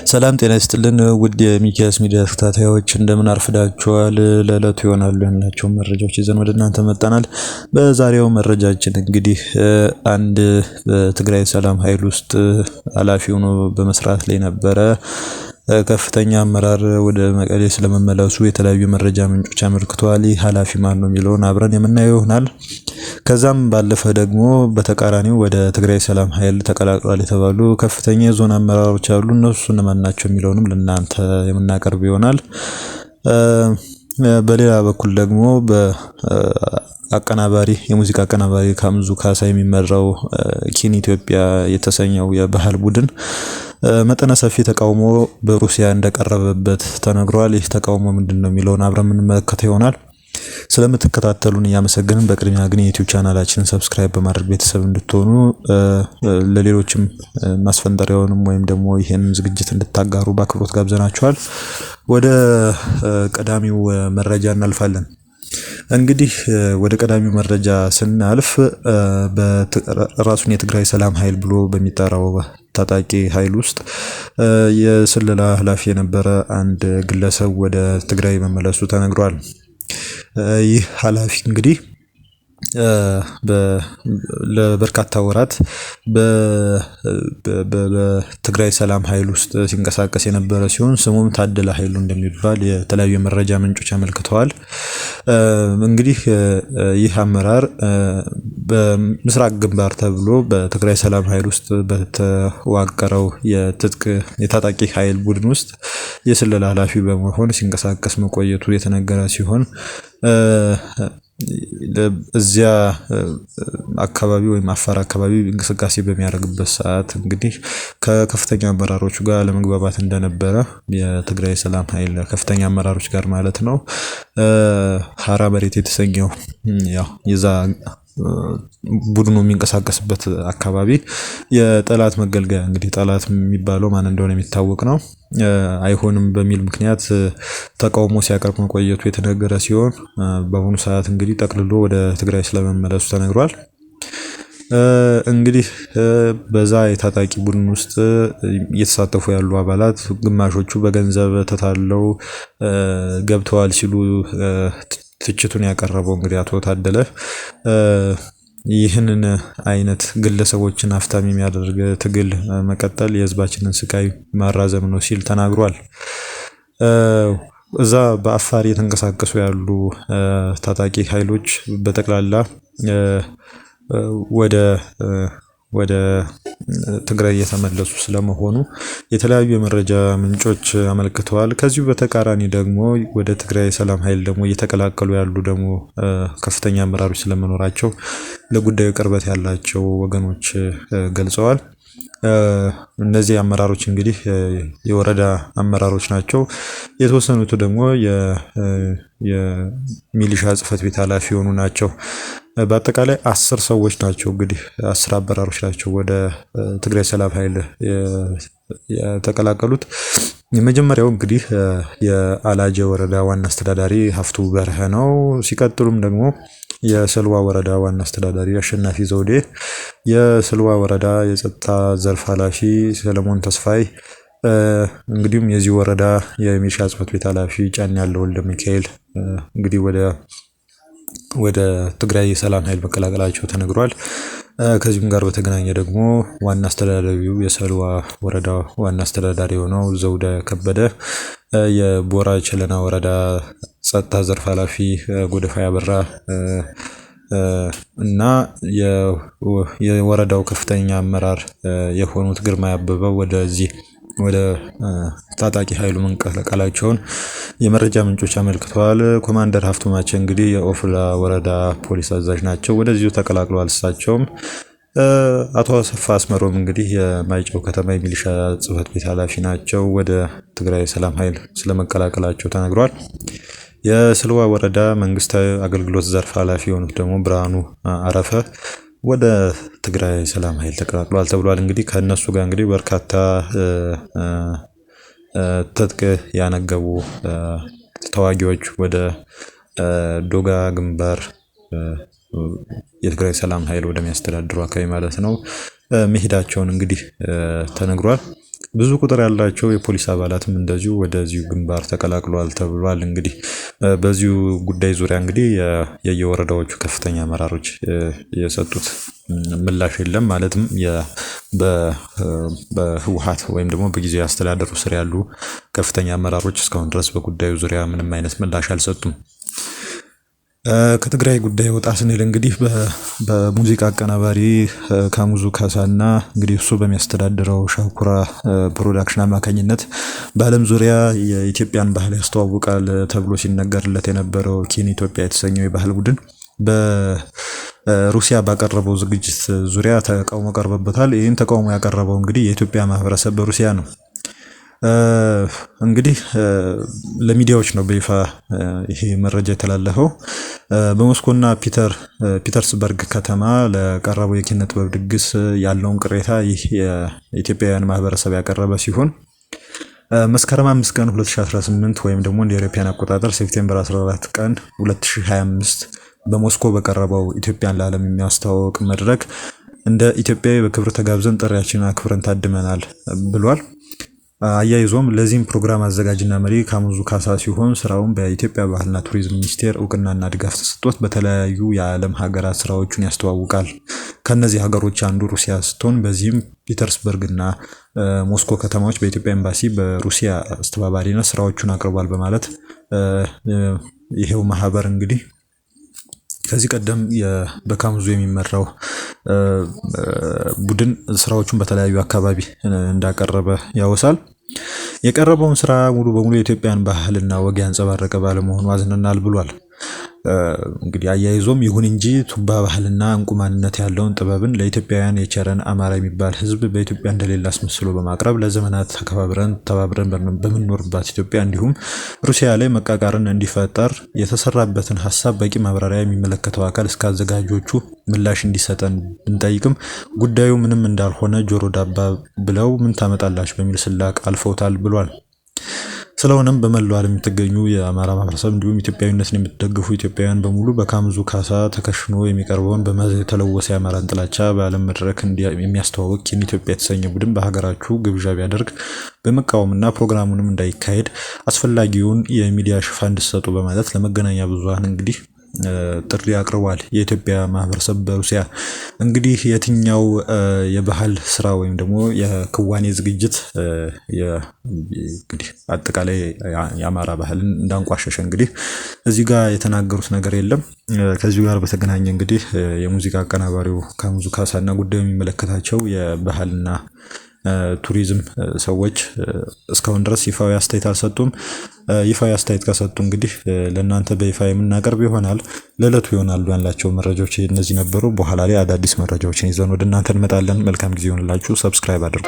ሰላም ጤና ይስጥልን ውድ የሚኪያስ ሚዲያ ተከታታዮች እንደምን አርፍዳችኋል። ለዕለቱ ይሆናሉ ያልናቸው መረጃዎች ይዘን ወደ እናንተ መጣናል። በዛሬው መረጃችን እንግዲህ አንድ በትግራይ ሰላም ኃይል ውስጥ ኃላፊ ሆኖ በመስራት ላይ ነበረ ከፍተኛ አመራር ወደ መቀሌ ስለመመለሱ የተለያዩ መረጃ ምንጮች አመልክተዋል። ይህ ኃላፊ ማን ነው የሚለውን አብረን የምናየው ይሆናል። ከዛም ባለፈ ደግሞ በተቃራኒው ወደ ትግራይ ሰላም ኃይል ተቀላቅሏል የተባሉ ከፍተኛ የዞን አመራሮች አሉ። እነሱ እነማን ናቸው የሚለውንም ለእናንተ የምናቀርብ ይሆናል። በሌላ በኩል ደግሞ በአቀናባሪ የሙዚቃ አቀናባሪ ካምዙ ካሳ የሚመራው ኪን ኢትዮጵያ የተሰኘው የባህል ቡድን መጠነ ሰፊ ተቃውሞ በሩሲያ እንደቀረበበት ተነግሯል። ይህ ተቃውሞ ምንድነው የሚለውን አብረን የምንመለከተው ይሆናል። ስለምትከታተሉን እያመሰገንን በቅድሚያ ግን የዩቲዩብ ቻናላችንን ሰብስክራይብ በማድረግ ቤተሰብ እንድትሆኑ ለሌሎችም ማስፈንጠሪያውንም ወይም ደግሞ ይሄንን ዝግጅት እንድታጋሩ በአክብሮት ጋብዘናችኋል። ወደ ቀዳሚው መረጃ እናልፋለን። እንግዲህ ወደ ቀዳሚው መረጃ ስናልፍ በራሱን የትግራይ ሰላም ኃይል ብሎ በሚጠራው ታጣቂ ኃይል ውስጥ የስለላ ኃላፊ የነበረ አንድ ግለሰብ ወደ ትግራይ መመለሱ ተነግሯል። ይህ ኃላፊ እንግዲህ ለበርካታ ወራት በትግራይ ሰላም ኃይል ውስጥ ሲንቀሳቀስ የነበረ ሲሆን ስሙም ታደለ ኃይሉ እንደሚባል የተለያዩ መረጃ ምንጮች አመልክተዋል። እንግዲህ ይህ አመራር በምስራቅ ግንባር ተብሎ በትግራይ ሰላም ኃይል ውስጥ በተዋቀረው የታጣቂ ኃይል ቡድን ውስጥ የስለላ ኃላፊ በመሆን ሲንቀሳቀስ መቆየቱ የተነገረ ሲሆን እዚያ አካባቢ ወይም አፋር አካባቢ እንቅስቃሴ በሚያደርግበት ሰዓት እንግዲህ ከከፍተኛ አመራሮች ጋር ለመግባባት እንደነበረ የትግራይ ሰላም ኃይል ከፍተኛ አመራሮች ጋር ማለት ነው። ሀራ መሬት የተሰኘው የዛ ቡድኑ የሚንቀሳቀስበት አካባቢ የጠላት መገልገያ እንግዲህ ጠላት የሚባለው ማን እንደሆነ የሚታወቅ ነው። አይሆንም በሚል ምክንያት ተቃውሞ ሲያቀርብ መቆየቱ የተነገረ ሲሆን በአሁኑ ሰዓት እንግዲህ ጠቅልሎ ወደ ትግራይ ስለመመለሱ ተነግሯል። እንግዲህ በዛ የታጣቂ ቡድን ውስጥ እየተሳተፉ ያሉ አባላት ግማሾቹ በገንዘብ ተታለው ገብተዋል ሲሉ ትችቱን ያቀረበው እንግዲህ አቶ ታደለ ይህንን አይነት ግለሰቦችን አፍታሚ የሚያደርግ ትግል መቀጠል የህዝባችንን ስቃይ ማራዘም ነው ሲል ተናግሯል። እዛ በአፋር የተንቀሳቀሱ ያሉ ታጣቂ ኃይሎች በጠቅላላ ወደ ትግራይ እየተመለሱ ስለመሆኑ የተለያዩ የመረጃ ምንጮች አመልክተዋል። ከዚሁ በተቃራኒ ደግሞ ወደ ትግራይ ሰላም ኃይል ደግሞ እየተቀላቀሉ ያሉ ደግሞ ከፍተኛ አመራሮች ስለመኖራቸው ለጉዳዩ ቅርበት ያላቸው ወገኖች ገልጸዋል። እነዚህ አመራሮች እንግዲህ የወረዳ አመራሮች ናቸው። የተወሰኑት ደግሞ የሚሊሻ ጽህፈት ቤት ኃላፊ የሆኑ ናቸው። በአጠቃላይ 10 ሰዎች ናቸው እንግዲህ 10 አመራሮች ናቸው ወደ ትግራይ ሰላም ኃይል የተቀላቀሉት። የመጀመሪያው እንግዲህ የአላጀ ወረዳ ዋና አስተዳዳሪ ሀፍቱ በርሀ ነው። ሲቀጥሉም ደግሞ የስልዋ ወረዳ ዋና አስተዳዳሪ አሸናፊ ዘውዴ፣ የስልዋ ወረዳ የጸጥታ ዘርፍ ኃላፊ ሰለሞን ተስፋይ፣ እንግዲህም የዚህ ወረዳ የሚሊሻ ጽህፈት ቤት ኃላፊ ጫን ያለው ወልደ ሚካኤል እንግዲህ ወደ ትግራይ ሰላም ኃይል መቀላቀላቸው ተነግሯል። ከዚህም ጋር በተገናኘ ደግሞ ዋና አስተዳዳሪው የሰልዋ ወረዳ ዋና አስተዳዳሪ ሆነው ዘውደ ከበደ፣ የቦራ ቸለና ወረዳ ጸጥታ ዘርፍ ኃላፊ ጎደፋ ያበራ እና የወረዳው ከፍተኛ አመራር የሆኑት ግርማ ያበበው ወደ ታጣቂ ኃይሉ መንቀላቀላቸውን የመረጃ ምንጮች አመልክተዋል። ኮማንደር ሀፍቱማቸ እንግዲህ የኦፍላ ወረዳ ፖሊስ አዛዥ ናቸው፣ ወደዚሁ ተቀላቅለዋል። እሳቸውም አቶ አሰፋ አስመሮም እንግዲህ የማይጨው ከተማ የሚሊሻ ጽህፈት ቤት ኃላፊ ናቸው፣ ወደ ትግራይ ሰላም ኃይል ስለመቀላቀላቸው ተነግሯል። የስልዋ ወረዳ መንግስታዊ አገልግሎት ዘርፍ ኃላፊ የሆኑት ደግሞ ብርሃኑ አረፈ ወደ ትግራይ ሰላም ኃይል ተቀላቅሏል ተብሏል። እንግዲህ ከነሱ ጋር እንግዲህ በርካታ ትጥቅ ያነገቡ ተዋጊዎች ወደ ዶጋ ግንባር የትግራይ ሰላም ኃይል ወደሚያስተዳድሩ አካባቢ ማለት ነው መሄዳቸውን እንግዲህ ተነግሯል። ብዙ ቁጥር ያላቸው የፖሊስ አባላትም እንደዚሁ ወደዚሁ ግንባር ተቀላቅሏል ተብሏል። እንግዲህ በዚሁ ጉዳይ ዙሪያ እንግዲህ የየወረዳዎቹ ከፍተኛ አመራሮች የሰጡት ምላሽ የለም። ማለትም በህወሓት ወይም ደግሞ በጊዜያዊ አስተዳደሩ ስር ያሉ ከፍተኛ አመራሮች እስካሁን ድረስ በጉዳዩ ዙሪያ ምንም አይነት ምላሽ አልሰጡም። ከትግራይ ጉዳይ ወጣ ስንል እንግዲህ በሙዚቃ አቀናባሪ ካሙዙ ካሳና እንግዲህ እሱ በሚያስተዳድረው ሻኩራ ፕሮዳክሽን አማካኝነት በዓለም ዙሪያ የኢትዮጵያን ባህል ያስተዋውቃል ተብሎ ሲነገርለት የነበረው ኪን ኢትዮጵያ የተሰኘው የባህል ቡድን በሩሲያ ባቀረበው ዝግጅት ዙሪያ ተቃውሞ ቀርቦበታል። ይህን ተቃውሞ ያቀረበው እንግዲህ የኢትዮጵያ ማህበረሰብ በሩሲያ ነው። እንግዲህ ለሚዲያዎች ነው በይፋ ይሄ መረጃ የተላለፈው። በሞስኮና ፒተርስበርግ ከተማ ለቀረበው የኪነ ጥበብ ድግስ ያለውን ቅሬታ ይህ የኢትዮጵያውያን ማህበረሰብ ያቀረበ ሲሆን መስከረም 5 ቀን 2018 ወይም ደግሞ እንደ አውሮፓውያን አቆጣጠር ሴፕቴምበር 14 ቀን 2025 በሞስኮ በቀረበው ኢትዮጵያን ለዓለም የሚያስተዋውቅ መድረክ እንደ ኢትዮጵያዊ በክብር ተጋብዘን ጥሪያችንን አክብረን ታድመናል ብሏል። አያይዞም ለዚህም ፕሮግራም አዘጋጅና መሪ ካሙዙ ካሳ ሲሆን ስራውን በኢትዮጵያ ባህልና ቱሪዝም ሚኒስቴር እውቅናና ድጋፍ ተሰጥቶት በተለያዩ የዓለም ሀገራት ስራዎቹን ያስተዋውቃል። ከነዚህ ሀገሮች አንዱ ሩሲያ ስትሆን በዚህም ፒተርስበርግና ሞስኮ ከተማዎች በኢትዮጵያ ኤምባሲ በሩሲያ አስተባባሪነት ስራዎቹን አቅርቧል በማለት ይሄው ማህበር እንግዲህ ከዚህ ቀደም በካሙዙ የሚመራው ቡድን ስራዎቹን በተለያዩ አካባቢ እንዳቀረበ ያወሳል። የቀረበውን ስራ ሙሉ በሙሉ የኢትዮጵያን ባህልና ወግ ያንጸባረቀ ባለመሆኑ አዝነናል ብሏል። እንግዲህ አያይዞም ይሁን እንጂ ቱባ ባህልና እንቁ ማንነት ያለውን ጥበብን ለኢትዮጵያውያን የቸረን አማራ የሚባል ህዝብ በኢትዮጵያ እንደሌለ አስመስሎ በማቅረብ ለዘመናት ተባብረን በምንኖርባት ኢትዮጵያ እንዲሁም ሩሲያ ላይ መቃቃርን እንዲፈጠር የተሰራበትን ሀሳብ በቂ ማብራሪያ የሚመለከተው አካል እስከ አዘጋጆቹ ምላሽ እንዲሰጠን ብንጠይቅም ጉዳዩ ምንም እንዳልሆነ ጆሮ ዳባ ብለው ምን ታመጣላችሁ በሚል ስላቅ አልፈውታል ብሏል። ስለሆነም በመላው ዓለም የምትገኙ የአማራ ማህበረሰብ እንዲሁም ኢትዮጵያዊነትን የምትደግፉ ኢትዮጵያውያን በሙሉ በካሙዙ ካሳ ተከሽኖ የሚቀርበውን በመርህ የተለወሰ የአማራን ጥላቻ በዓለም መድረክ የሚያስተዋውቅ ኪን ኢትዮጵያ የተሰኘ ቡድን በሀገራችሁ ግብዣ ቢያደርግ በመቃወምና ፕሮግራሙንም እንዳይካሄድ አስፈላጊውን የሚዲያ ሽፋን እንዲሰጡ በማለት ለመገናኛ ብዙሃን እንግዲህ ጥሪ አቅርቧል። የኢትዮጵያ ማህበረሰብ በሩሲያ እንግዲህ የትኛው የባህል ስራ ወይም ደግሞ የክዋኔ ዝግጅት እንግዲህ አጠቃላይ የአማራ ባህልን እንዳንቋሸሸ እንግዲህ እዚህ ጋር የተናገሩት ነገር የለም። ከዚሁ ጋር በተገናኘ እንግዲህ የሙዚቃ አቀናባሪው ካሙዙ ካሳና ጉዳዩ የሚመለከታቸው የባህልና ቱሪዝም ሰዎች እስካሁን ድረስ ይፋዊ አስተያየት አልሰጡም። ይፋዊ አስተያየት ከሰጡ እንግዲህ ለእናንተ በይፋ የምናቀርብ ይሆናል። ለዕለቱ ይሆናሉ ያላቸው መረጃዎች እነዚህ ነበሩ። በኋላ ላይ አዳዲስ መረጃዎችን ይዘን ወደ እናንተ እንመጣለን። መልካም ጊዜ ይሆንላችሁ። ሰብስክራይብ አድርጉ።